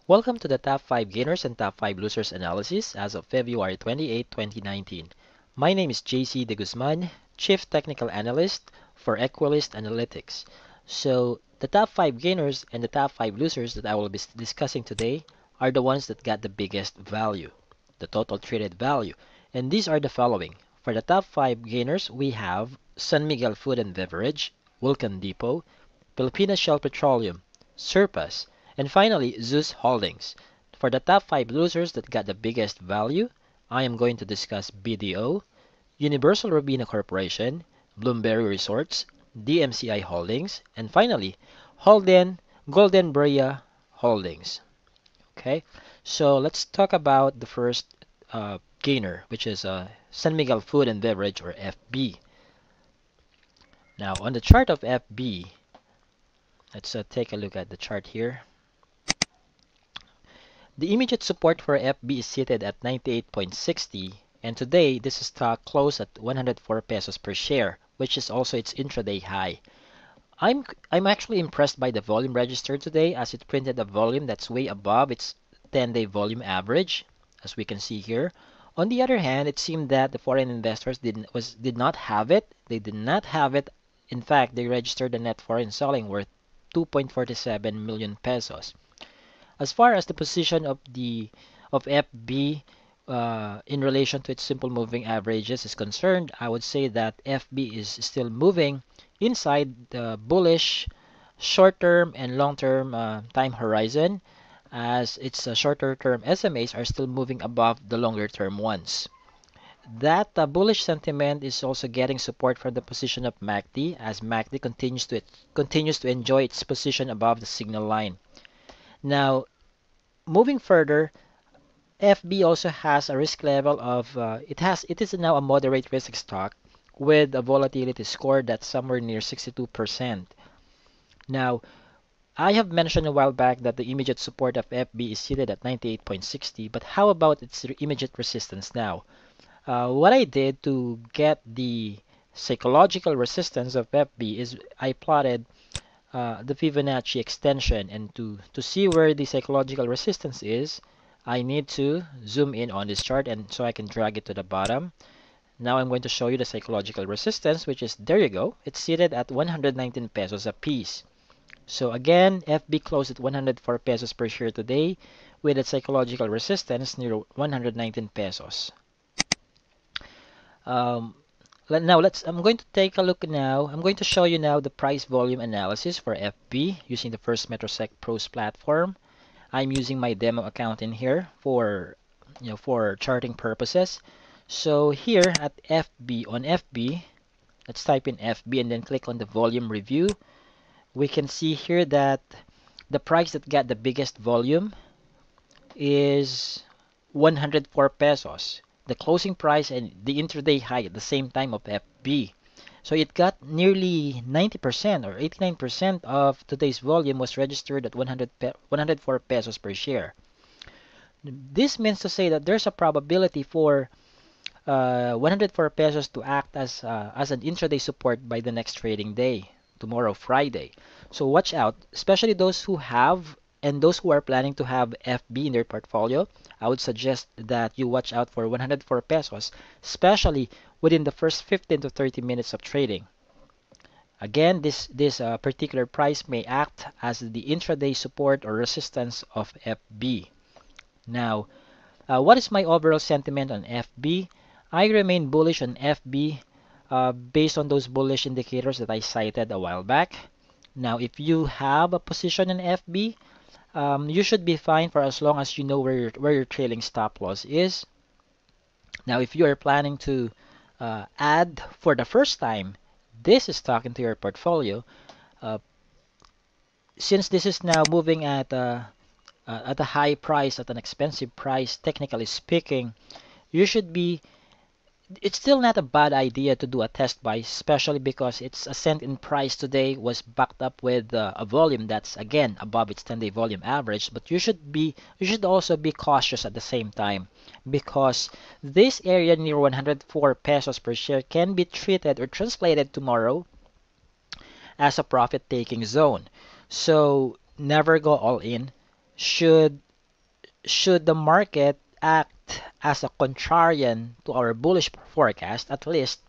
Welcome to the Top 5 Gainers and Top 5 Losers analysis as of February 28, 2019. My name is JC De Guzman, Chief Technical Analyst for Equalist Analytics. So, the top 5 gainers and the top 5 losers that I will be discussing today are the ones that got the biggest value, the total traded value. And these are the following. For the top 5 gainers, we have San Miguel Food and Beverage, WLCON Depot, Filipina Shell Petroleum, Surpass, and finally, Zeus Holdings. For the top 5 losers that got the biggest value, I am going to discuss BDO, Universal Robina Corporation, Bloomberry Resorts, DMCI Holdings, and finally, Golden Brea Holdings. Okay, so let's talk about the first gainer, which is San Miguel Food and Beverage, or FB. Now, on the chart of FB, let's take a look at the chart here. The immediate support for FB is seated at 98.60, and today this stock closed at 104 pesos per share, which is also its intraday high. I'm actually impressed by the volume registered today, as it printed a volume that's way above its 10-day volume average, as we can see here. On the other hand, it seemed that the foreign investors did not have it. They did not have it. In fact, they registered a net foreign selling worth 2.47 million pesos. As far as the position of FB in relation to its simple moving averages is concerned, I would say that FB is still moving inside the bullish short-term and long-term time horizon, as its shorter-term SMAs are still moving above the longer-term ones. That bullish sentiment is also getting support from the position of MACD, as MACD continues to enjoy its position above the signal line. Now, moving further, FB also has a risk level of it is now a moderate risk stock with a volatility score that's somewhere near 62%. Now, I have mentioned a while back that the immediate support of FB is seated at 98.60, but how about its immediate resistance now? What I did to get the psychological resistance of FB is I plotted the Fibonacci extension, and to see where the psychological resistance is, I need to zoom in on this chart, and so I can drag it to the bottom. Now I'm going to show you the psychological resistance, which is, there you go, it's seated at 119 pesos a piece. So again, FB closed at 104 pesos per share today with a psychological resistance near 119 pesos. Um, I'm going to take a look now. I'm going to show you now the price volume analysis for FB using the First Metrosec Pros platform. I'm using my demo account in here for charting purposes. So here at FB, on FB, let's type in FB and then click on the volume review. We can see here that the price that got the biggest volume is 104 pesos. The closing price and the intraday high at the same time of FB. So it got nearly 90% or 89% of today's volume was registered at 104 pesos per share. This means to say that there's a probability for 104 pesos to act as an intraday support by the next trading day, tomorrow, Friday. So watch out, especially those who have and those who are planning to have FB in their portfolio. I would suggest that you watch out for 104 pesos, especially within the first 15 to 30 minutes of trading. Again, this particular price may act as the intraday support or resistance of FB. Now, what is my overall sentiment on FB? I remain bullish on FB based on those bullish indicators that I cited a while back. Now, if you have a position in FB, you should be fine for as long as you know where your trailing stop loss is. Now, if you are planning to add for the first time this stock into your portfolio, uh, since this is now moving at a high price, at an expensive price, technically speaking, you should be it's still not a bad idea to do a test buy, especially because its ascent in price today was backed up with a volume that's again above its 10-day volume average. But you should also be cautious at the same time, because this area near 104 pesos per share can be treated or translated tomorrow as a profit taking zone. So never go all in. Should should the market act as a contrarian to our bullish forecast, at least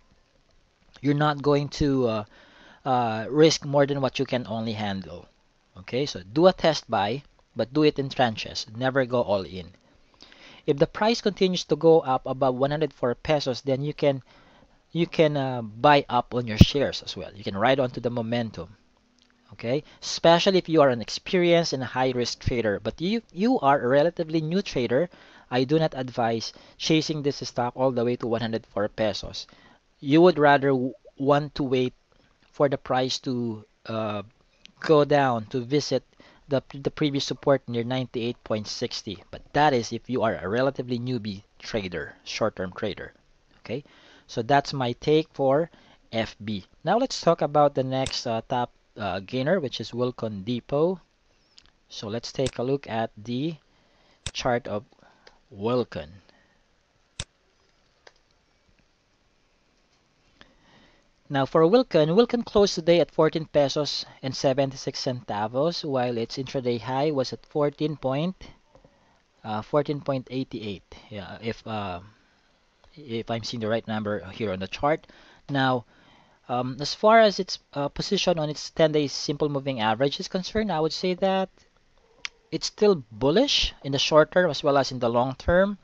you're not going to risk more than what you can only handle. Okay, so do a test buy, but do it in tranches. Never go all in. If the price continues to go up above 104 pesos, then you can buy up on your shares as well. You can ride onto the momentum. Okay, especially if you are an experienced and high risk trader, but you are a relatively new trader. I do not advise chasing this stock all the way to 104 pesos. You would rather want to wait for the price to go down to visit the previous support near 98.60. But that is if you are a relatively newbie trader, short-term trader. Okay, so that's my take for FB. Now let's talk about the next top gainer, which is WLCON Depot. So let's take a look at the chart of WLCON. Now for WLCON closed today at 14 pesos and 76 centavos, while its intraday high was at 14.88. Yeah, if I'm seeing the right number here on the chart. Now, as far as its position on its 10-day simple moving average is concerned, I would say that it's still bullish in the short term as well as in the long term.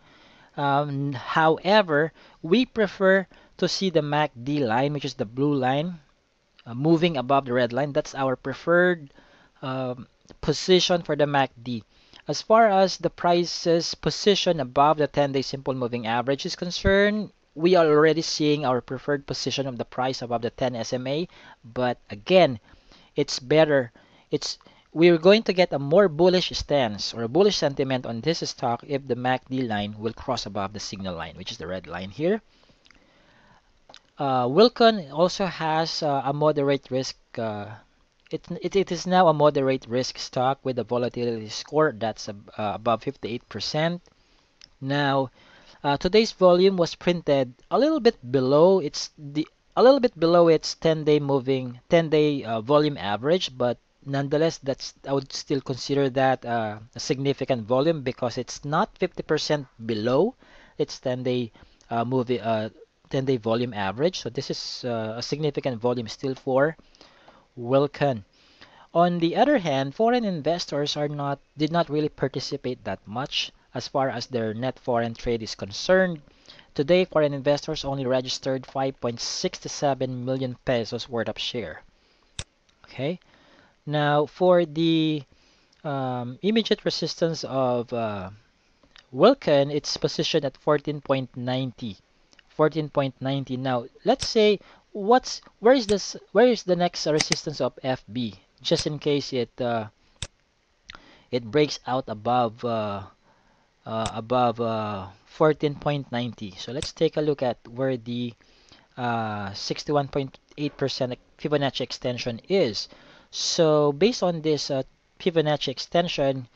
However, we prefer to see the MACD line, which is the blue line, moving above the red line. That's our preferred um, position for the MACD. As far as the price's position above the 10-day simple moving average is concerned, we are already seeing our preferred position of the price above the 10 SMA. But again, it's better. It's we're going to get a more bullish stance or a bullish sentiment on this stock if the MACD line will cross above the signal line, which is the red line here. WLCON also has a moderate risk. It is now a moderate risk stock with a volatility score that's above 58%. Now, today's volume was printed a little bit below its 10-day volume average, but nonetheless, that's I would still consider that a significant volume because it's not 50% below its 10-day volume average. So this is a significant volume still for WLCON. On the other hand, foreign investors did not really participate that much as far as their net foreign trade is concerned. Today, foreign investors only registered 5.67 million pesos worth of share. Okay. Now, for the immediate resistance of WLCON, it's positioned at 14.90. 14.90. Now, let's say where is the next resistance of FB? Just in case it breaks out above 14.90. So let's take a look at where the 61.8% Fibonacci extension is. So based on this Fibonacci extension,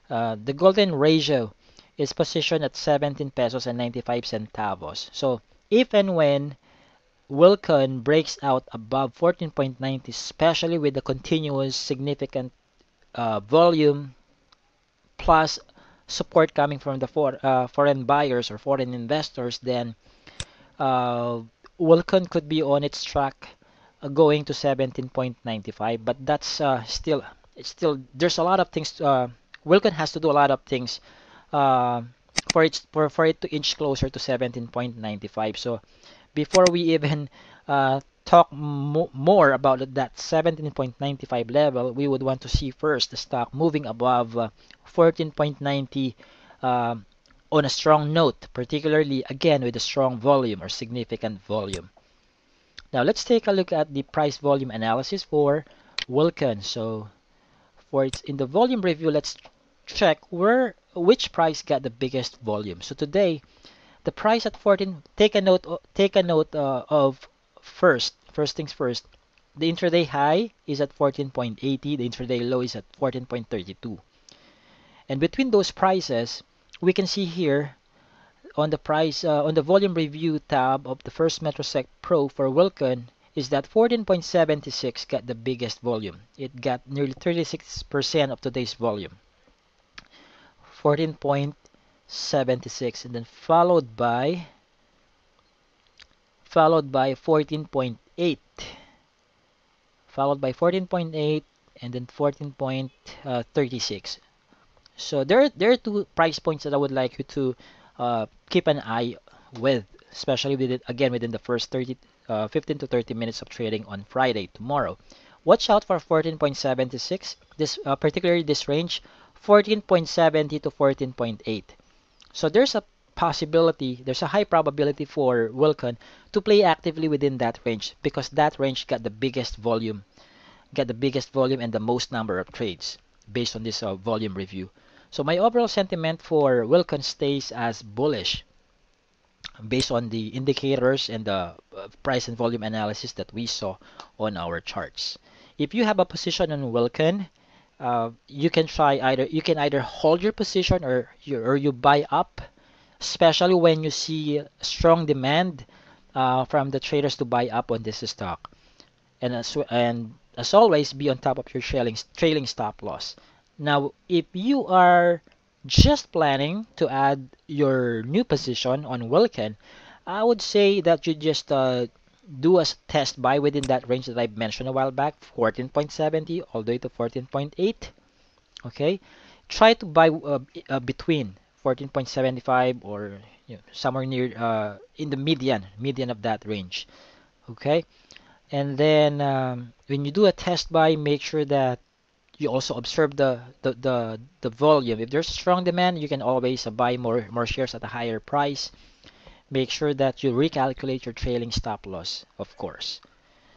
the golden ratio is positioned at 17 pesos and 95 centavos. So if and when WLCON breaks out above 14.90, especially with the continuous significant volume plus support coming from the foreign buyers or foreign investors, then uh, WLCON could be on its track going to 17.95. But that's still there's a lot of things. WLCON has to do a lot of things uh, for it to inch closer to 17.95. So before we even talk more about that 17.95 level, we would want to see first the stock moving above 14.90 on a strong note, particularly again with a strong volume or significant volume. Now let's take a look at the price volume analysis for WLCON. So for its in the volume review, let's check which price got the biggest volume. So today the price at 14, take a note of first things first. The intraday high is at 14.80, the intraday low is at 14.32. And between those prices, we can see here on the price on the volume review tab of the first Metrosec Pro for WLCON is that 14.76 got the biggest volume. It got nearly 36% of today's volume. 14.76, and then followed by 14.8, followed by 14.8, and then 14.36. So there are two price points that I would like you to keep an eye with, especially within the first 15 to 30 minutes of trading on Friday tomorrow. Watch out for 14.76. This particularly this range, 14.70 to 14.8. So there's a high probability for WLCON to play actively within that range because that range got the biggest volume and the most number of trades based on this volume review. So my overall sentiment for WLCON stays as bullish based on the indicators and the price and volume analysis that we saw on our charts. If you have a position on WLCON, you can either hold your position or you buy up, especially when you see strong demand from the traders to buy up on this stock. And as always, be on top of your trailing stop loss. Now, if you are just planning to add your new position on WLCON, I would say that you just do a test buy within that range that I mentioned a while back, 14.70 all the way to 14.8. Okay, try to buy between 14.75 or somewhere near in the median of that range. Okay, and then when you do a test buy, make sure that you also observe the volume. If there's strong demand, you can always buy more shares at a higher price. Make sure that you recalculate your trailing stop loss, of course.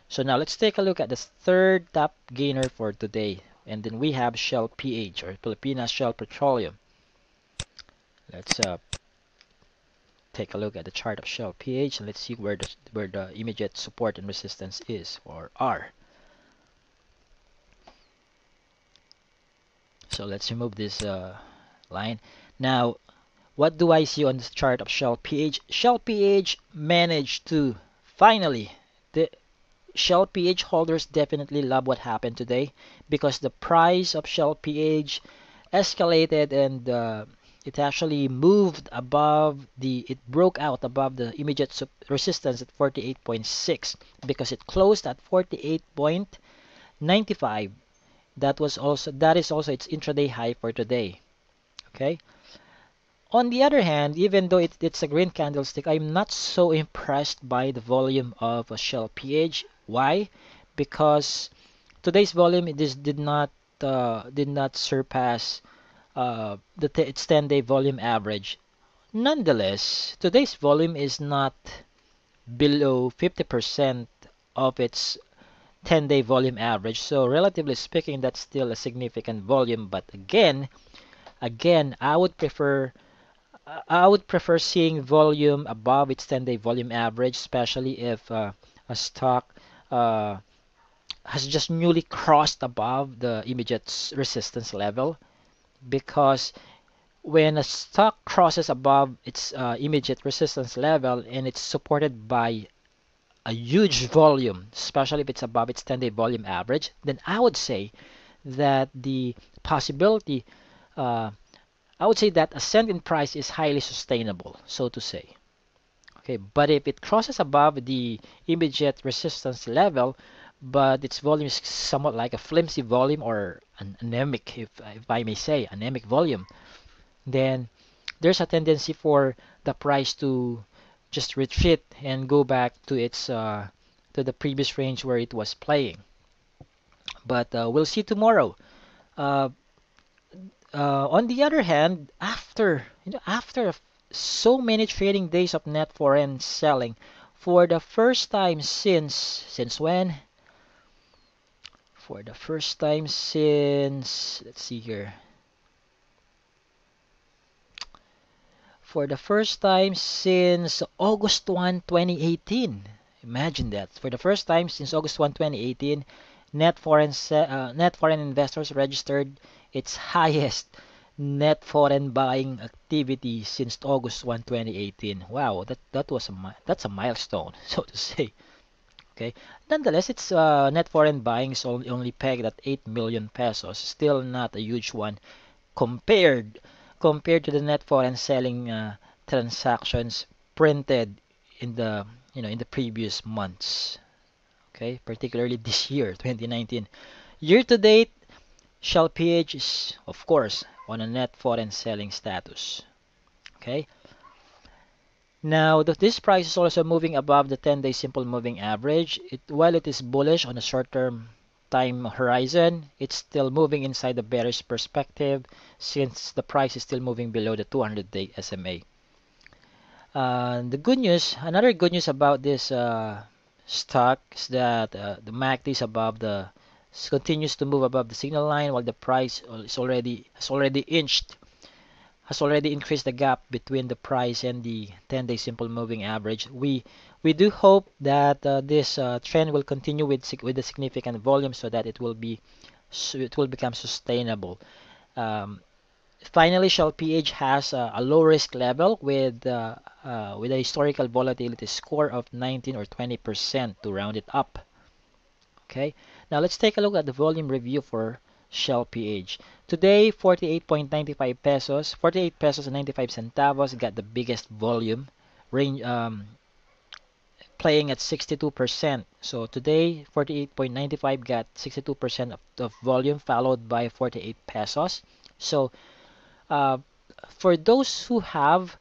So now let's take a look at the third top gainer for today. And then we have Shell PH, or Pilipinas Shell Petroleum. Let's take a look at the chart of Shell PH and let's see where the immediate support and resistance is or are. So let's remove this line. Now, what do I see on this chart of Shell PH? Shell PH managed to finally, the Shell PH holders definitely love what happened today because the price of Shell PH escalated and it actually moved it broke out above the immediate resistance at 48.6 because it closed at 48.95. That is also its intraday high for today. Okay. On the other hand, even though it's a green candlestick, I'm not so impressed by the volume of a Shell PH. Why? Because today's volume did not surpass its 10-day volume average. Nonetheless, today's volume is not below 50% of its 10-day volume average. So relatively speaking, that's still a significant volume. But again, I would prefer seeing volume above its 10-day volume average, especially if a stock uh, has just newly crossed above the immediate resistance level. Because when a stock crosses above its immediate resistance level and it's supported by a huge volume, especially if it's above its 10-day volume average, then that the possibility, uh, I would say that ascent in price is highly sustainable, so to say. Okay, but if it crosses above the immediate resistance level, but its volume is somewhat like a flimsy volume or an anemic, if I may say, anemic volume, then there's a tendency for the price to just retreat and go back to the previous range where it was playing. But we'll see tomorrow. Uh, on the other hand, after so many trading days of net foreign selling, for the first time since when? For the first time since, let's see here. For the first time since August 1, 2018. Imagine that. For the first time since August 1, 2018, net foreign investors registered its highest net foreign buying activity since August 1, 2018. Wow, that's a milestone, so to say. Okay. Nonetheless, its net foreign buying is only pegged at 8 million pesos. Still not a huge one compared compared to the net foreign selling transactions printed in the in the previous months. Okay, particularly this year, 2019. Year to date, SHLPH is of course on a net foreign selling status. Okay. Now, this price is also moving above the 10-day simple moving average. While it is bullish on a short-term time horizon, it's still moving inside the bearish perspective since the price is still moving below the 200-day SMA. The good news, another good news about this stock is that the MACD is above the continues to move above the signal line while the price has already increased the gap between the price and the 10-day simple moving average. We do hope that this trend will continue with a significant volume so that it will become sustainable. Um, Finally, Shell PH has a low risk level with a historical volatility score of 19 or 20% to round it up. Okay, now let's take a look at the volume review for Shell PH. Today, 48.95 pesos, 48 pesos and 95 centavos got the biggest volume, range playing at 62%. So today, 48.95 got 62% of volume, followed by 48 pesos. So uh, for those who have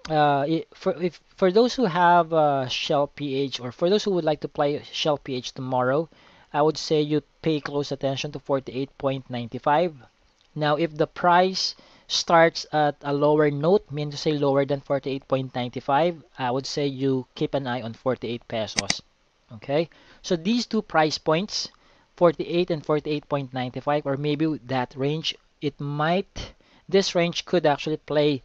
for those who have Shell PH, or for those who would like to play Shell PH tomorrow, I would say you pay close attention to 48.95. Now, if the price starts at a lower note, mean to say lower than 48.95, I would say you keep an eye on 48 pesos. Okay? So these two price points, 48 and 48.95, or maybe that range, this range could actually play.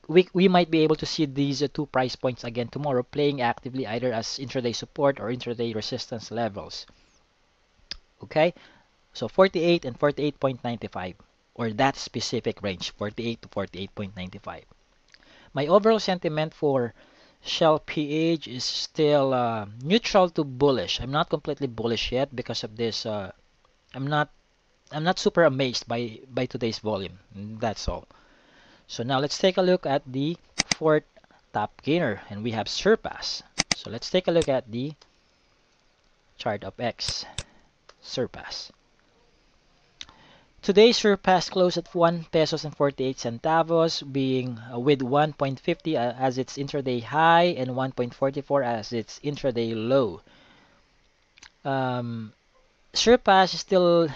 We might be able to see these two price points again tomorrow playing actively either as intraday support or intraday resistance levels. Okay? So 48 and 48.95, or that specific range, 48 to 48.95. My overall sentiment for Shell PH is still neutral to bullish. I'm not completely bullish yet because of this. I'm not I'm not super amazed by today's volume. That's all. So now let's take a look at the fourth top gainer, and we have Surpass. So let's take a look at the chart of X Surpass. Today, Surpass closed at 1 pesos and 48 centavos, being with 1.50 as its intraday high and 1.44 as its intraday low. Um, Surpass still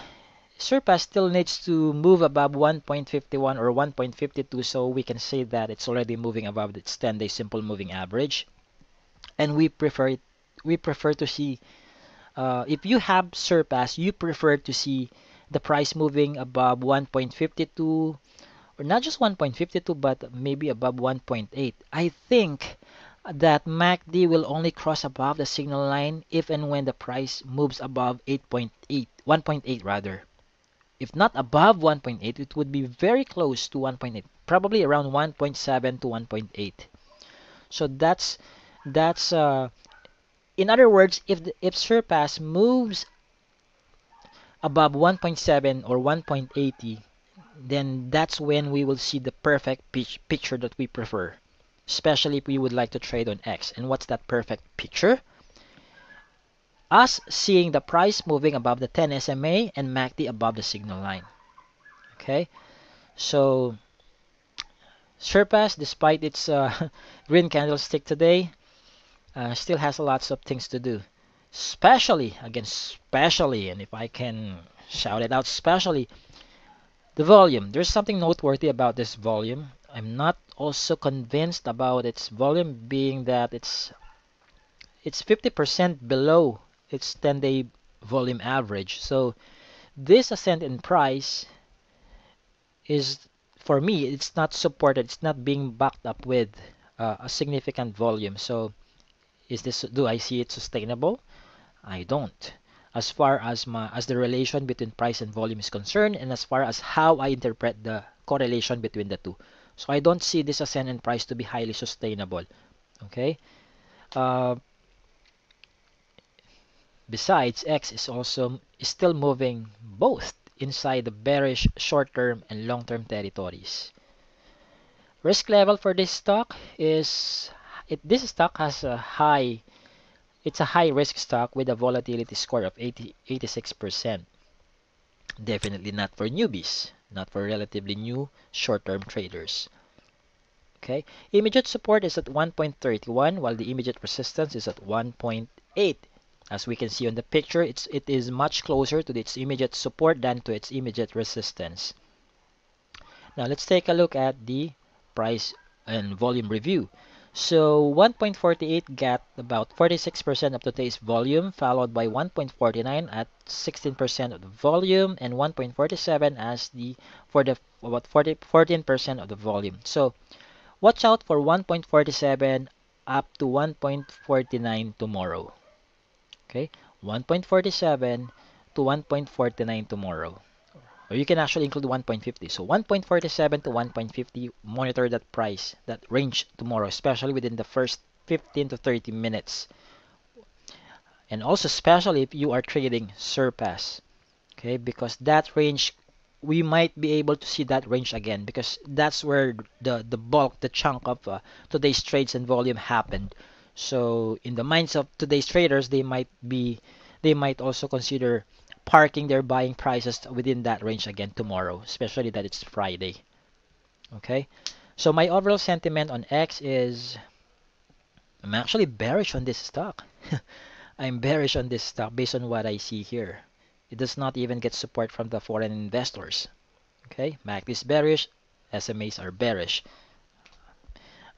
needs to move above 1.51 or 1.52, so we can say that it's already moving above its 10-day simple moving average. And we prefer to see if you have Surpass, you prefer to see the price moving above 1.52, or not just 1.52 but maybe above 1.8. I think that MACD will only cross above the signal line if and when the price moves above 8.8, 1.8 rather. If not above 1.8, it would be very close to 1.8, probably around 1.7 to 1.8. So that's in other words, if Surpass moves above 1.7 or 1.80, then that's when we will see the perfect picture that we prefer, especially if we would like to trade on X. And what's that perfect picture? Us seeing the price moving above the 10 SMA and MACD above the signal line. Okay, so Surpass, despite its green candlestick today, still has lots of things to do. Especially, and if I can shout it out, especially the volume. There's something noteworthy about this volume. I'm not also convinced about its volume being that it's 50% below its 10-day volume average. So this ascent in price is, for me, it's not supported. It's not being backed up with a significant volume. So do I see it sustainable? I don't. As far as the relation between price and volume is concerned, and as far as how I interpret the correlation between the two. So I don't see this ascent in price to be highly sustainable. Okay. Uh, Besides, X is still moving both inside the bearish short-term and long-term territories. Risk level for this stock is this stock has a high, it's a high risk stock with a volatility score of 86%. Definitely not for newbies, not for relatively new short-term traders. Okay, immediate support is at 1.31 while the immediate resistance is at 1.8. As we can see on the picture, it is much closer to its immediate support than to its immediate resistance. Now let's take a look at the price and volume review. So 1.48 got about 46% of today's volume, followed by 1.49 at 16% of the volume, and 1.47 as the for the about 14% of the volume. So watch out for 1.47 up to 1.49 tomorrow. Okay, 1.47 to 1.49 tomorrow. Or you can actually include 1.50. So 1.47 to 1.50, monitor that price, that range tomorrow, especially within the first 15 to 30 minutes. And also especially if you are trading surpass. Okay, because that range, we might be able to see that range again because that's where the bulk, the chunk of today's trades and volume happened. So in the minds of today's traders, they might also consider parking their buying prices within that range again tomorrow, especially that it's Friday. Okay, so my overall sentiment on X is I'm actually bearish on this stock. I'm bearish on this stock based on what I see here. It does not even get support from the foreign investors. Okay, MACD is bearish, SMAs are bearish.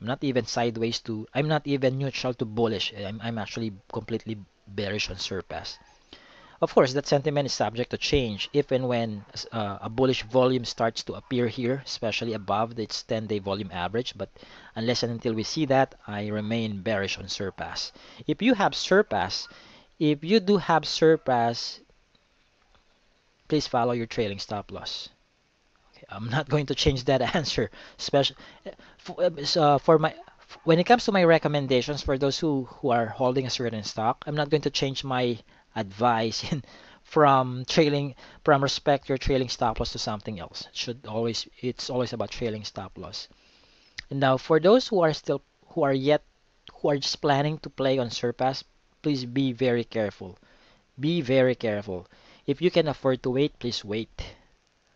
I'm not even neutral to bullish. I'm actually completely bearish on surpass. Of course, that sentiment is subject to change if and when a bullish volume starts to appear here, especially above its 10-day volume average. But unless and until we see that, I remain bearish on surpass. If you have surpass, if you do have surpass, please follow your trailing stop loss. Okay, I'm not going to change that answer. Especially for my when it comes to my recommendations for those who are holding a certain stock, I'm not going to change my advice from trailing from respect your trailing stop loss to something else. It's always about trailing stop loss. And now for those who are just planning to play on surpass, please be very careful. Be very careful. If you can afford to wait, please wait.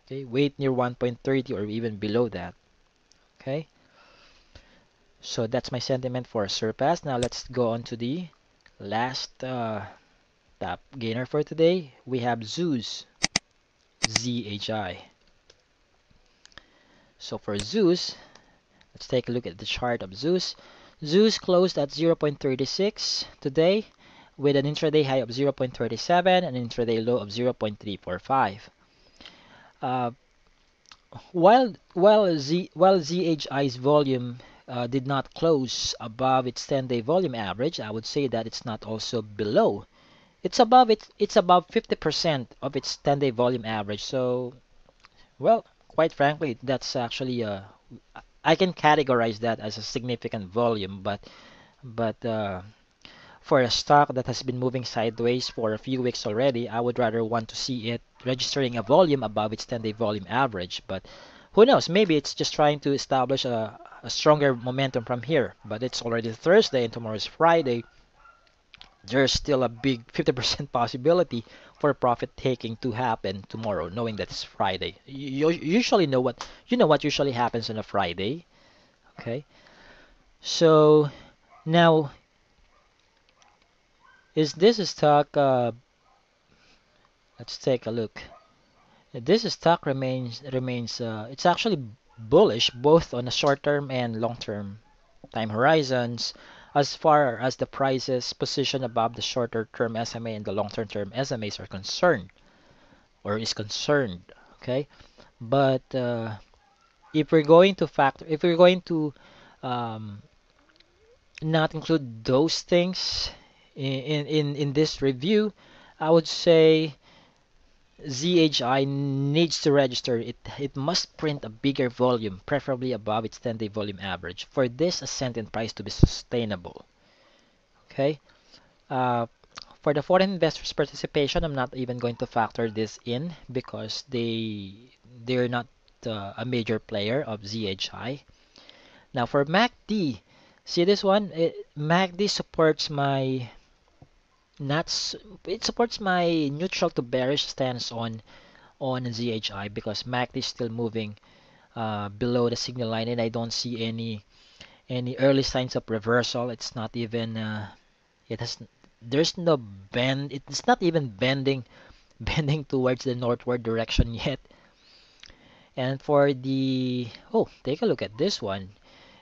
Okay, wait near 1.30 or even below that. Okay, so that's my sentiment for surpass. Now let's go on to the last top gainer for today. We have Zeus, ZHI. So for Zeus, let's take a look at the chart of Zeus. Zeus closed at 0.36 today with an intraday high of 0.37 and an intraday low of 0.345. Uh, while ZHI's volume did not close above its 10-day volume average, I would say that it's not also below. It's above 50% of its 10-day volume average. So, well, quite frankly, that's actually I can categorize that as a significant volume, but for a stock that has been moving sideways for a few weeks already, I would rather want to see it registering a volume above its 10-day volume average. But who knows? Maybe it's just trying to establish a stronger momentum from here. But it's already Thursday and tomorrow is Friday. There's still a big 50% possibility for profit taking to happen tomorrow, knowing that it's Friday. You usually know what usually happens on a Friday. Okay, so now is this stock? Let's take a look. This stock remains. It's actually bullish both on a short-term and long-term time horizons, as far as the prices position above the shorter-term SMA and the long-term SMAs are concerned, or is concerned. Okay, but if we're going to um, not include those things in this review, I would say ZHI needs to register. It must print a bigger volume, preferably above its 10-day volume average, for this ascent in price to be sustainable. Okay. Uh, for the foreign investors' participation, I'm not even going to factor this in because they're not a major player of ZHI. Now for MACD, see this one? MACD supports my not s- it supports my neutral to bearish stance on ZHI because MACD is still moving below the signal line, and I don't see any early signs of reversal. It's not even it has there's no bend. It's not even bending bending towards the northward direction yet. And for the take a look at this one.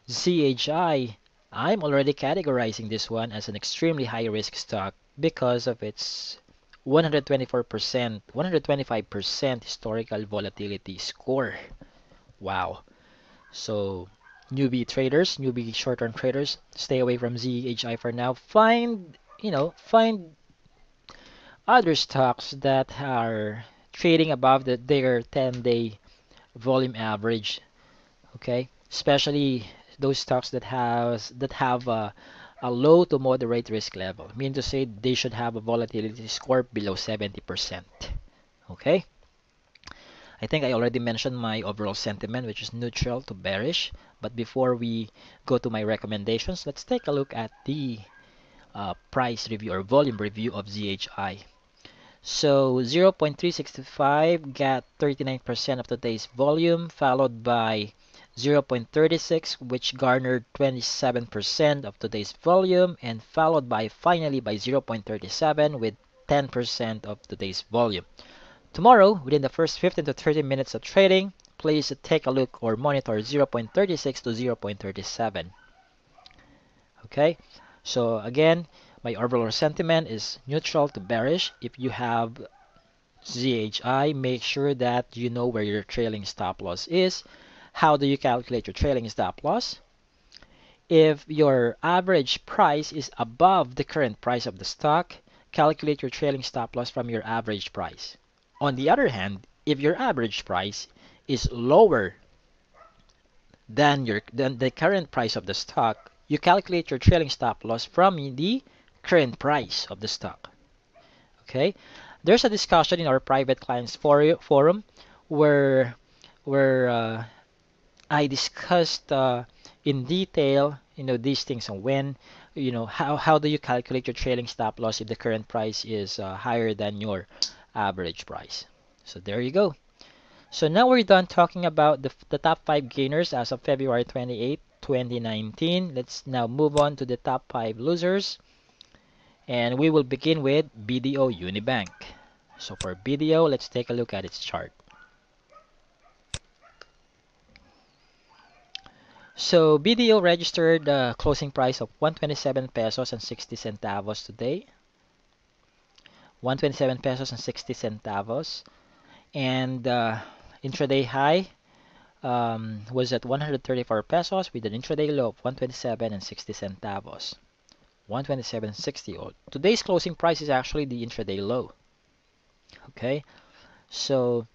ZHI, I'm already categorizing this one as an extremely high risk stock because of its 124%, 125% historical volatility score. Wow. So, newbie short-term traders, stay away from ZHI for now. Find other stocks that are trading above their 10-day volume average. Okay, especially those stocks that have a low to moderate risk level. Mean to say they should have a volatility score below 70%. Okay, I think I already mentioned my overall sentiment, which is neutral to bearish. But before we go to my recommendations, let's take a look at the price review or volume review of ZHI. So 0.365 got 39% of today's volume, followed by 0.36, which garnered 27% of today's volume, and followed by finally by 0.37 with 10% of today's volume. Tomorrow, within the first 15 to 30 minutes of trading, please take a look or monitor 0.36 to 0.37. Okay, so again, my overall sentiment is neutral to bearish. If you have ZHI, make sure that you know where your trailing stop loss is. How do you calculate your trailing stop loss? If your average price is above the current price of the stock, calculate your trailing stop loss from your average price. On the other hand, if your average price is lower than the current price of the stock, you calculate your trailing stop loss from the current price of the stock. Okay? There's a discussion in our private clients forum where where I discussed in detail, these things and when, how do you calculate your trailing stop loss if the current price is higher than your average price. So there you go. So now we're done talking about the top 5 gainers as of February 28, 2019. Let's now move on to the top 5 losers. And we will begin with BDO Unibank. So for BDO, let's take a look at its chart. So BDO registered a closing price of 127 pesos and 60 centavos today. 127 pesos and 60 centavos. And intraday high was at 134 pesos with an intraday low of 127 and 60 centavos. 127.60. Today's closing price is actually the intraday low. Okay, so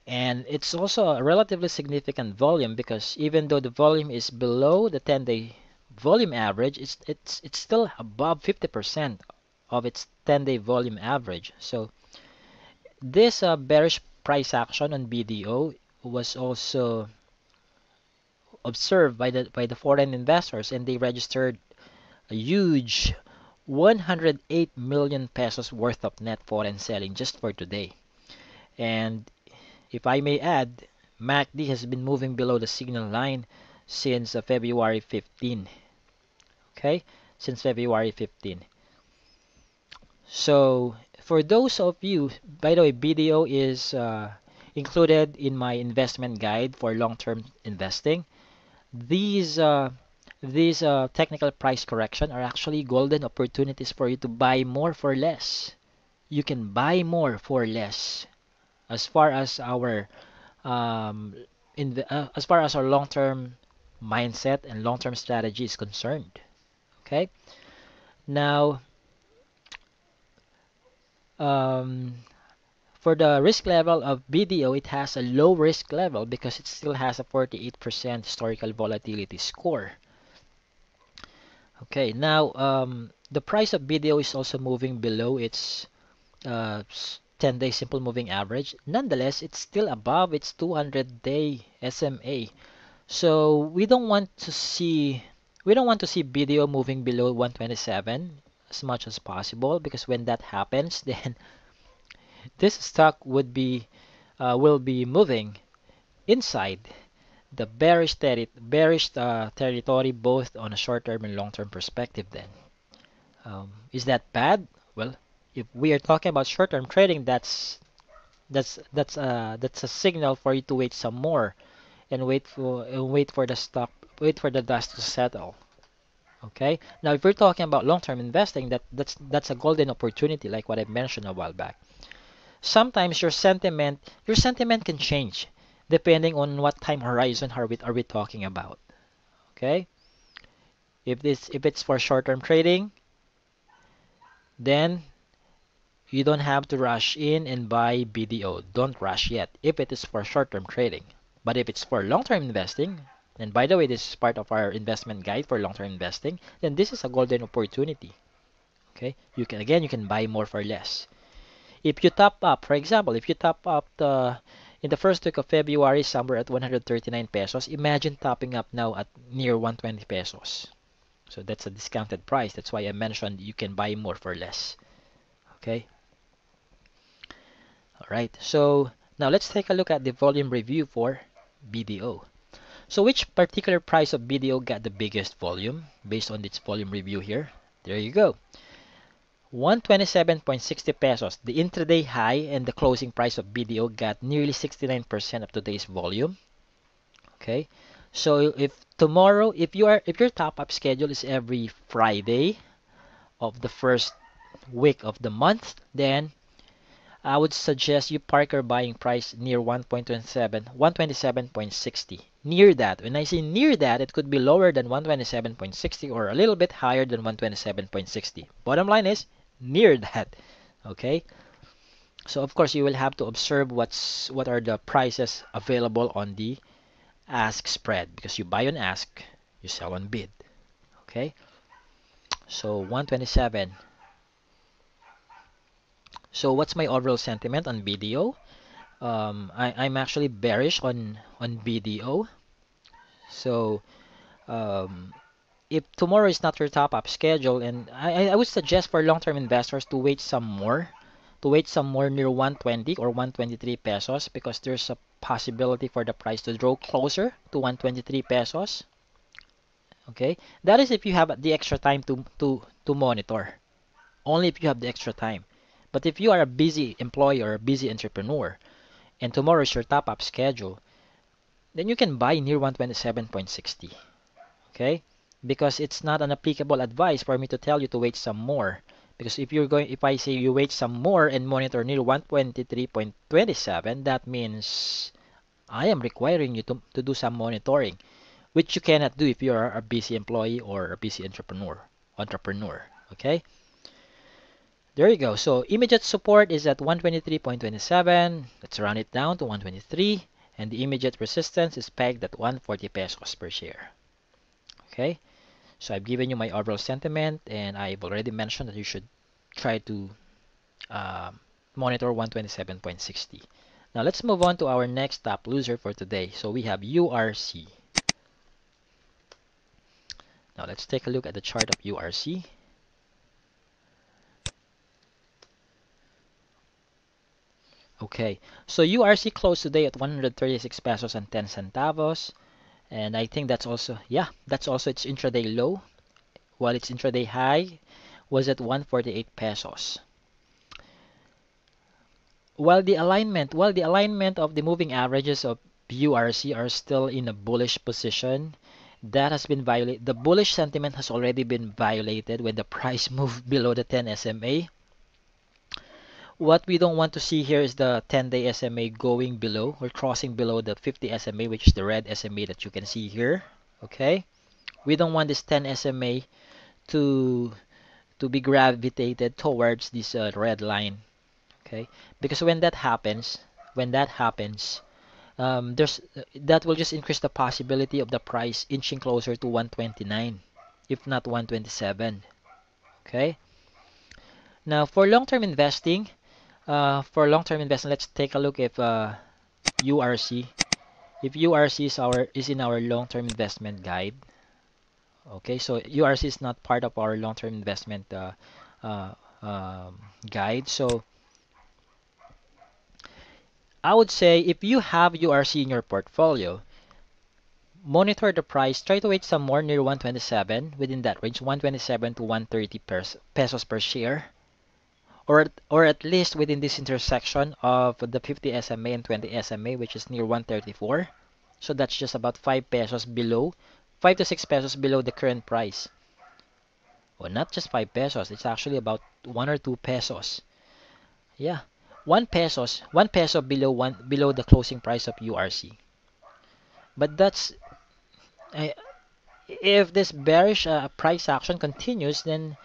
and it's also a relatively significant volume because even though the volume is below the 10-day volume average, it's still above 50% of its 10-day volume average. So this bearish price action on BDO was also observed by the foreign investors, and they registered a huge 108 million pesos worth of net foreign selling just for today. And if I may add, MACD has been moving below the signal line since February 15. Okay, since February 15. So for those of you, by the way, BDO is included in my investment guide for long-term investing. These technical price correction are actually golden opportunities for you to buy more for less. You can buy more for less as far as our as far as our long-term mindset and long-term strategy is concerned. Okay. Now, um, for the risk level of BDO, it has a low risk level because it still has a 48% historical volatility score. Okay. Now, the price of BDO is also moving below its 10-day simple moving average. Nonetheless, it's still above its 200-day SMA. So we don't want to see BDO moving below 127 as much as possible, because when that happens, then this stock will be moving inside the bearish territory, both on a short-term and long-term perspective. Then, is that bad? Well, if we are talking about short-term trading, that's a signal for you to wait some more and wait for the dust to settle. Okay. Now, if we're talking about long-term investing, that's a golden opportunity, like what I mentioned a while back. Sometimes your sentiment can change depending on what time horizon are we talking about. Okay. If it's for short-term trading, then you don't have to rush in and buy BDO. Don't rush yet if it is for short-term trading. But if it's for long-term investing, and by the way, this is part of our investment guide for long-term investing, then this is a golden opportunity. Okay? You can buy more for less. If you top up, for example, if you top up in the first week of February somewhere at 139 pesos, imagine topping up now at near 120 pesos. So that's a discounted price. That's why I mentioned you can buy more for less. Okay? All right. So now let's take a look at the volume review for BDO. So which particular price of BDO got the biggest volume based on its volume review here? There you go. 127.60 pesos. The intraday high and the closing price of BDO got nearly 69% of today's volume. Okay. So if your top up schedule is every Friday of the first week of the month, then I would suggest you park your buying price near 1.27, 127.60. Near that. When I say near that, it could be lower than 127.60 or a little bit higher than 127.60. Bottom line is near that. Okay? So of course you will have to observe what are the prices available on the ask spread, because you buy on ask, you sell on bid. Okay? So 127. So what's my overall sentiment on BDO? I'm actually bearish on BDO. So um, if tomorrow is not your top up schedule, and I would suggest for long-term investors to wait some more near 120 or 123 pesos, because there's a possibility for the price to draw closer to 123 pesos. Okay, that is if you have the extra time to monitor. Only if you have the extra time. But if you are a busy employee or a busy entrepreneur, and tomorrow is your top up schedule, then you can buy near 127.60. Okay? Because it's not an applicable advice for me to tell you to wait some more. Because if I say you wait some more and monitor near 123.27, that means I am requiring you to do some monitoring, which you cannot do if you are a busy employee or a busy entrepreneur. Okay? There you go. So immediate support is at 123.27. Let's round it down to 123. And the immediate resistance is pegged at 140 pesos per share. Okay. So I've given you my overall sentiment, and I've already mentioned that you should try to uh, monitor 127.60. Now let's move on to our next top loser for today. So we have URC. Now let's take a look at the chart of URC. Okay, so URC closed today at 136 pesos and 10 centavos. And I think that's also, yeah, that's also its intraday low, while its intraday high was at 148 pesos. While the alignment of the moving averages of URC are still in a bullish position, that has been violated. The bullish sentiment has already been violated when the price moved below the 10 SMA. What we don't want to see here is the 10-day SMA going below or crossing below the 50 SMA, which is the red SMA that you can see here. Okay? We don't want this 10 SMA to be gravitated towards this red line. Okay? Because when that happens, there's that will just increase the possibility of the price inching closer to 129, if not 127. Okay? Now for long-term investing, let's take a look if URC If URC is in our long-term investment guide, okay, so URC is not part of our long-term investment uh, guide. So I would say if you have URC in your portfolio, monitor the price. Try to wait some more near 127, within that range, 127 to 130 pesos per share, or at least within this intersection of the 50 SMA and 20 SMA, which is near 134. So that's just about 5 pesos below, 5 to 6 pesos below the current price. Well, not just 5 pesos, it's actually about 1 or 2 pesos. Yeah, 1 peso below below the closing price of URC. But that's uh, if this bearish price action continues, then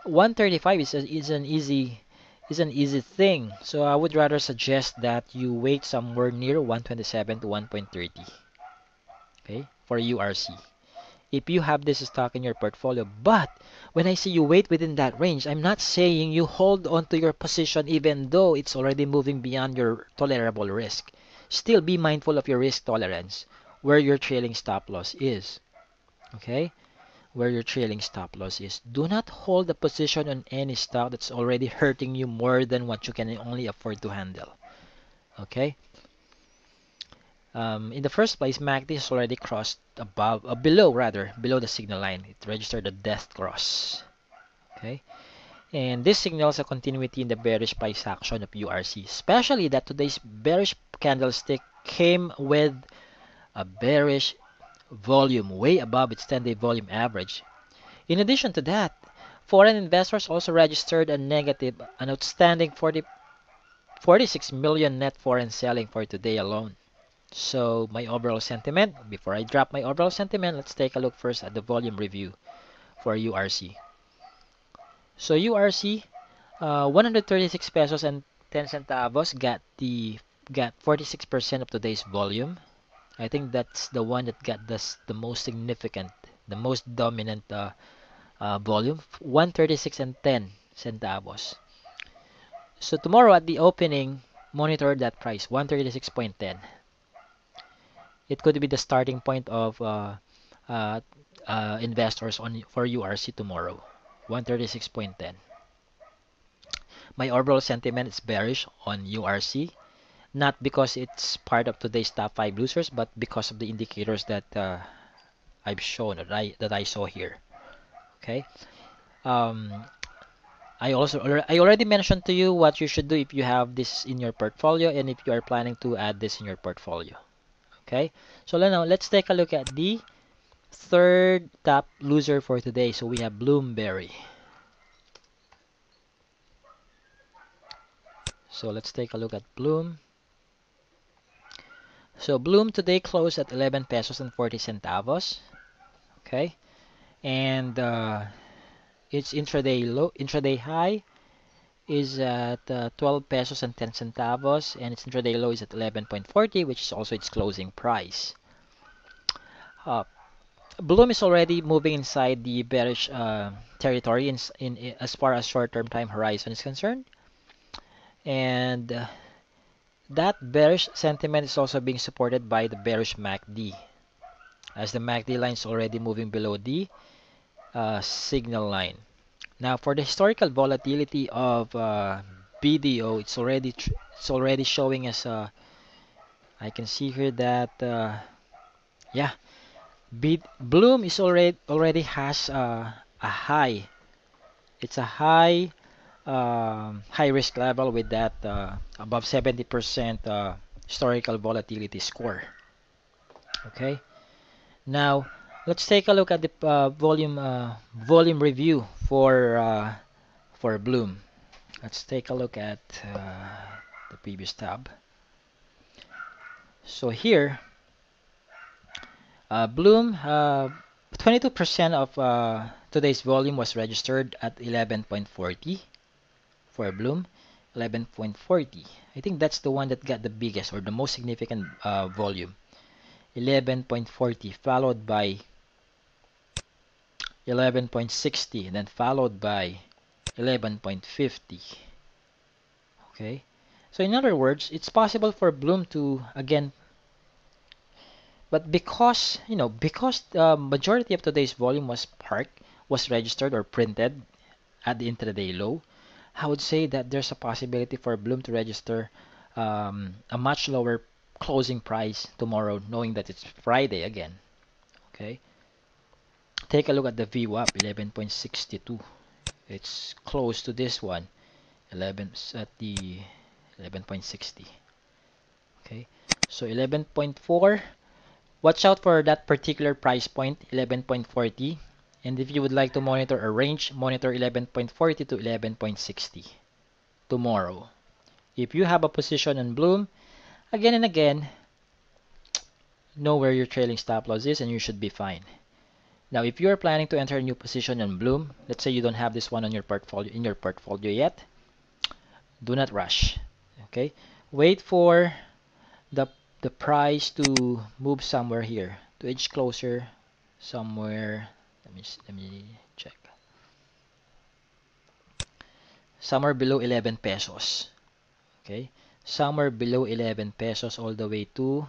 135 is an easy thing. So I would rather suggest that you wait somewhere near 127 to 1.30, okay, for URC. If you have this stock in your portfolio, but when I say you wait within that range, I'm not saying you hold on to your position even though it's already moving beyond your tolerable risk. Still be mindful of your risk tolerance, where your trailing stop loss is. Okay? Where your trailing stop loss is. Do not hold a position on any stock that's already hurting you more than what you can only afford to handle. Okay? In the first place, MACD has already crossed below the signal line. It registered a death cross. Okay? And this signals a continuity in the bearish price action of URC, especially that today's bearish candlestick came with a bearish volume way above its 10-day volume average. In addition to that, foreign investors also registered an outstanding 46 million net foreign selling for today alone. So my overall sentiment, before I drop my overall sentiment, let's take a look first at the volume review for URC. So URC, 136 pesos and 10 centavos got 46% of today's volume. I think that's the one that got the most significant, the most dominant volume, 136 and 10 centavos. So tomorrow at the opening, monitor that price, 136.10. It could be the starting point of uh, investors on for URC tomorrow, 136.10. My overall sentiment is bearish on URC, not because it's part of today's top 5 losers, but because of the indicators that I've shown that I saw here. Okay. Um, I already mentioned to you what you should do if you have this in your portfolio and if you are planning to add this in your portfolio. Okay. So now let's take a look at the third top loser for today. So we have Bloomberry. So let's take a look at Bloom. So Bloom today closed at 11 pesos and 40 centavos. Okay. And its intraday high is at 12 pesos and 10 centavos, and its intraday low is at 11.40, which is also its closing price. Uh, Bloom is already moving inside the bearish territory in as far as short-term time horizon is concerned, and that bearish sentiment is also being supported by the bearish MACD, as the MACD line is already moving below the signal line. Now, for the historical volatility of BDO, it's already showing us. I can see here that yeah, Bloom is already has a high. It's a high risk level with that above 70% historical volatility score. Okay. Now, let's take a look at the volume review for Bloom. Let's take a look at the previous tab. So here, Bloom, 22% of today's volume was registered at 11.40 for Bloom, 11.40. I think that's the one that got the biggest or the most significant volume, 11.40, followed by 11.60, and then followed by 11.50. Okay, so in other words, it's possible for Bloom to again But because, because the majority of today's volume was registered or printed at the intraday low, I would say that there's a possibility for Bloom to register a much lower closing price tomorrow, knowing that it's Friday again. Okay, take a look at the VWAP 11.62. It's close to this one, 11 at the 11.60. Okay, so 11.4. Watch out for that particular price point, 11.40. And if you would like to monitor a range, monitor 11.40 to 11.60 tomorrow. If you have a position on Bloom, again and again, know where your trailing stop loss is and you should be fine. Now, if you are planning to enter a new position on Bloom, let's say you don't have this one on your portfolio yet, do not rush. Okay? Wait for the the price to move somewhere here, to edge closer somewhere. Let me check. Somewhere below 11 pesos. Okay? Somewhere below 11 pesos all the way to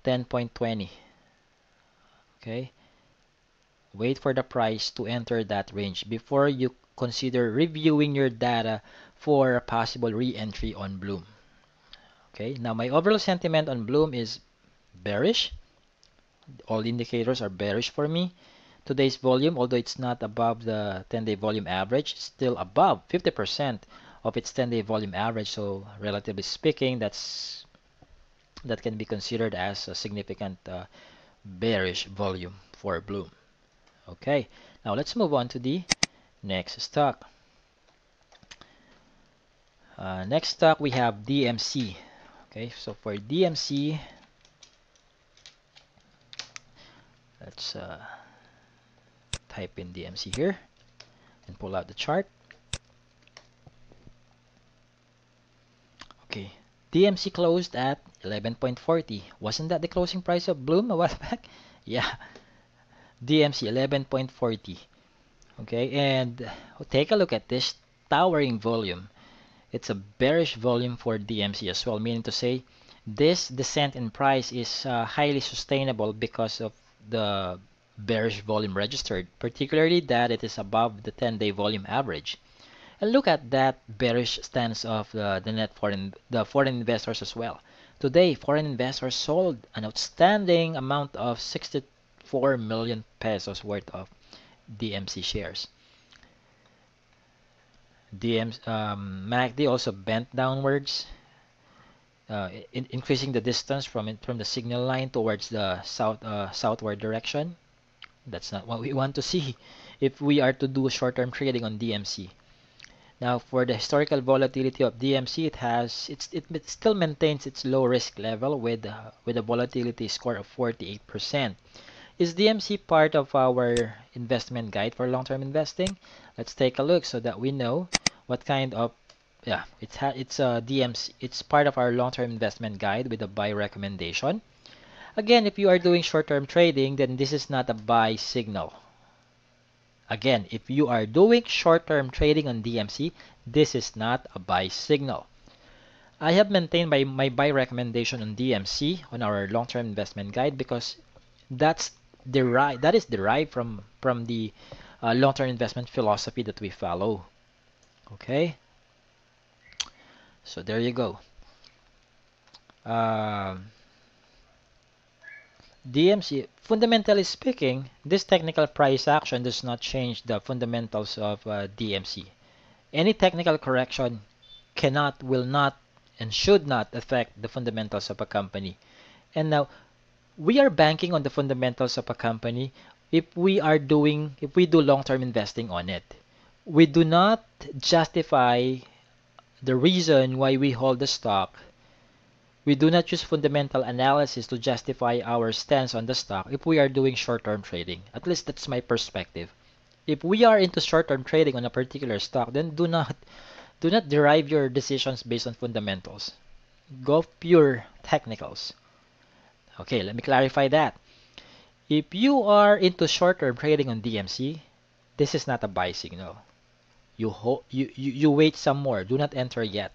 10.20. Okay? Wait for the price to enter that range before you consider reviewing your data for a possible re-entry on Bloom. Okay, now my overall sentiment on Bloom is bearish. All indicators are bearish for me. Today's volume, although it's not above the 10-day volume average, it's still above 50% of its 10-day volume average. So relatively speaking, that can be considered as a significant bearish volume for Bloom. Okay, now let's move on to the next stock. Next stock we have DMC. Okay, so for DMC, let's type in DMC here and pull out the chart. Okay, DMC closed at 11.40. Wasn't that the closing price of Bloom a while back? Yeah, DMC 11.40. Okay, and take a look at this towering volume. It's a bearish volume for DMC as well, meaning to say this descent in price is highly sustainable because of the bearish volume registered, particularly that it is above the 10-day volume average. And look at that bearish stance of the foreign investors as well. Today, foreign investors sold an outstanding amount of 64 million pesos worth of DMC shares. MACD also bent downwards, increasing the distance from the signal line towards the southward direction. That's not what we want to see if we are to do short-term trading on DMC. Now, for the historical volatility of DMC, it still maintains its low risk level with a volatility score of 48%. Is DMC part of our investment guide for long-term investing? Let's take a look so that we know what kind of it's DMC. It's part of our long-term investment guide with a buy recommendation. Again, if you are doing short-term trading, then this is not a buy signal. Again, if you are doing short-term trading on DMC, this is not a buy signal. I have maintained my buy recommendation on DMC on our long-term investment guide because that is derived from the long-term investment philosophy that we follow. Okay, so there you go. DMC, fundamentally speaking, this technical price action does not change the fundamentals of DMC. Any technical correction cannot, will not, and should not affect the fundamentals of a company. And now, we are banking on the fundamentals of a company if we do long-term investing on it. We do not justify the reason why we hold the stock. We do not use fundamental analysis to justify our stance on the stock if we are doing short-term trading. At least that's my perspective. If we are into short-term trading on a particular stock, then do not derive your decisions based on fundamentals. Go pure technicals. Okay, let me clarify that. If you are into short-term trading on DMC, this is not a buy signal. You wait some more. Do not enter yet.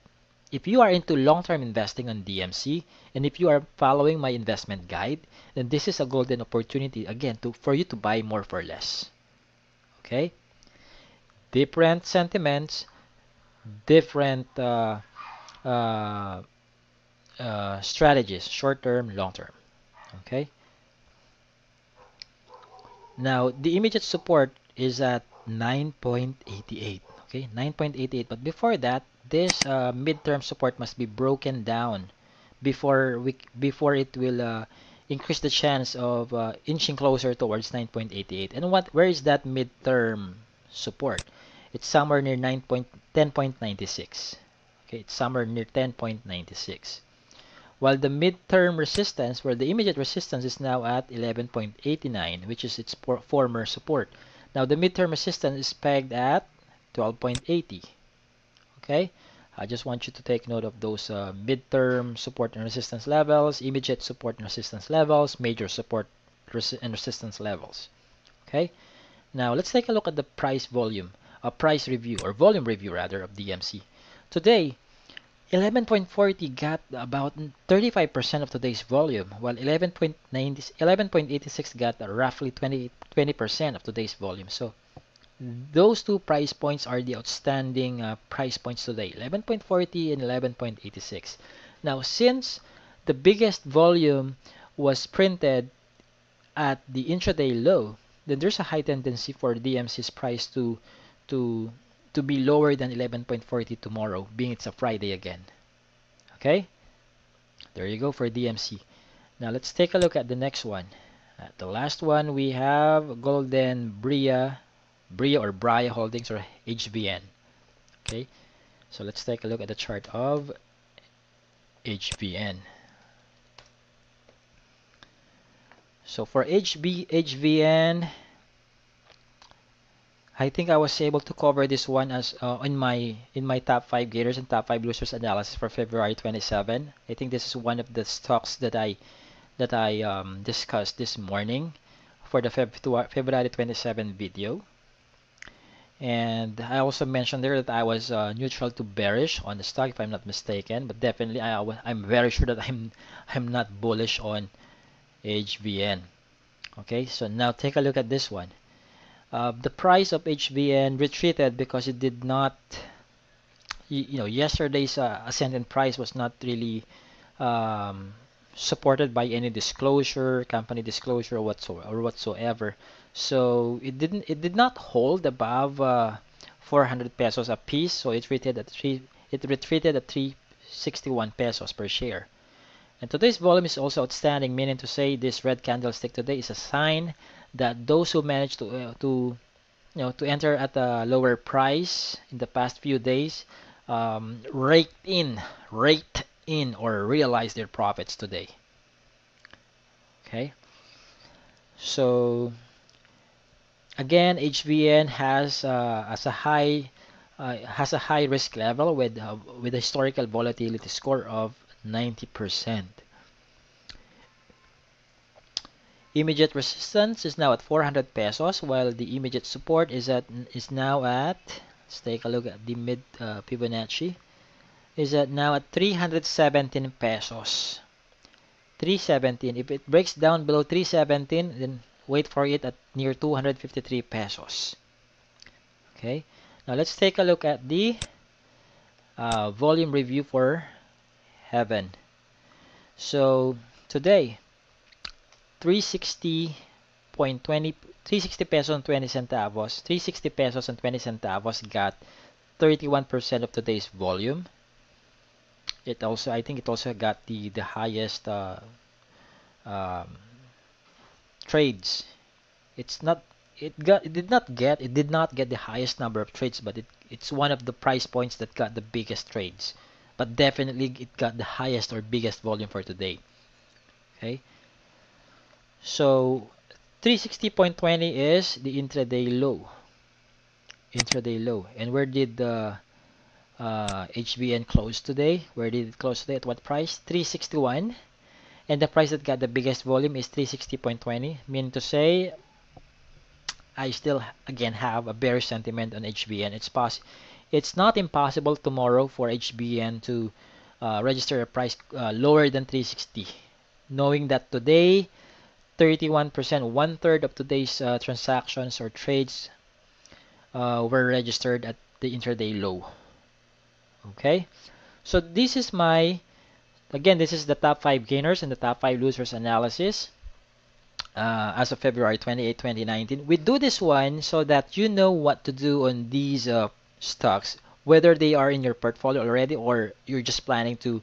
if you are into long-term investing on DMC, and if you are following my investment guide, then this is a golden opportunity again for you to buy more for less. Okay? Different sentiments, different uh, strategies, short-term, long-term. Okay? Now, the immediate support is at 9.88. Okay, 9.88. But before that, this midterm support must be broken down before it will increase the chance of inching closer towards 9.88. And where is that midterm support? It's somewhere near 10.96. Okay, it's somewhere near 10.96. While the midterm resistance, where the immediate resistance is now at 11.89, which is its former support. Now the midterm resistance is pegged at 12.80. Okay, I just want you to take note of those midterm support and resistance levels, immediate support and resistance levels, major support and resistance levels. Okay, now let's take a look at the price review or volume review rather of DMC. Today, 11.40 got about 35% of today's volume, while 11.86 got roughly 20% of today's volume. So those two price points are the outstanding price points today, 11.40 and 11.86. Now, since the biggest volume was printed at the intraday low, then there's a high tendency for DMC's price to to be lower than 11.40 tomorrow, being it's a Friday again. Okay, there you go for DMC. Now let's take a look at the next one. At the last one, we have Golden Bria or Bria Holdings or HVN. Okay, so let's take a look at the chart of HVN. So for HVN, I think I was able to cover this one as in my top 5 gainers and top 5 losers analysis for February 27. I think this is one of the stocks that I discussed this morning for the February 27 video. And I also mentioned there that I was neutral to bearish on the stock, if I'm not mistaken. But definitely, I'm very sure that I'm not bullish on HVN. Okay, so now take a look at this one. The price of HVN retreated because it did not, yesterday's ascendant price was not really supported by any disclosure, company disclosure whatsoever. So it did not hold above 400 pesos a piece. So it retreated at 361 pesos per share. And today's volume is also outstanding, meaning to say this red candlestick today is a sign that those who managed to enter at a lower price in the past few days raked in or realized their profits today. Okay, so again, HVN has a high risk level with a historical volatility score of 90%. Immediate resistance is now at 400 pesos, while the immediate support is now at, let's take a look at the mid Fibonacci, is now at 317 pesos. 317. If it breaks down below 317, then wait for it at near 253 pesos. Okay, now let's take a look at the volume review for Heaven. So today, 360 pesos and 20 centavos. 360 pesos and 20 centavos got 31% of today's volume. I think it also got the highest trades. It did not get the highest number of trades, but it's one of the price points that got the biggest trades. But definitely it got the highest or biggest volume for today. Okay, so 360.20 is the intraday low. And where did the HVN close today? Where did it close today? At what price? 361. And the price that got the biggest volume is 360.20, meaning to say I still again have a bearish sentiment on HBN. It's not impossible tomorrow for HBN to register a price lower than 360, knowing that today 31%, one third of today's transactions or trades were registered at the intraday low. Okay, so this is my, again, this is the top 5 gainers and the top 5 losers analysis as of February 28, 2019. We do this one so that you know what to do on these stocks, whether they are in your portfolio already or you're just planning to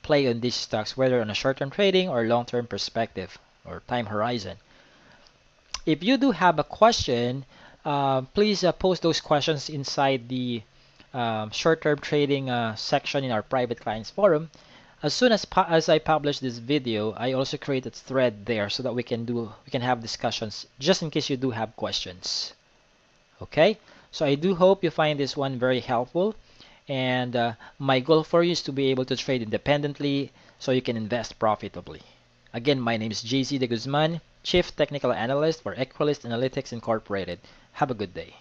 play on these stocks, whether on a short-term trading or long-term perspective or time horizon. If you do have a question, please post those questions inside the short-term trading section in our private clients forum. As soon as I publish this video, I also create a thread there so that we can have discussions just in case you do have questions. Okay, so I do hope you find this one very helpful, and my goal for you is to be able to trade independently so you can invest profitably. Again, my name is JC De Guzman, Chief Technical Analyst for Equalist Analytics Incorporated. Have a good day.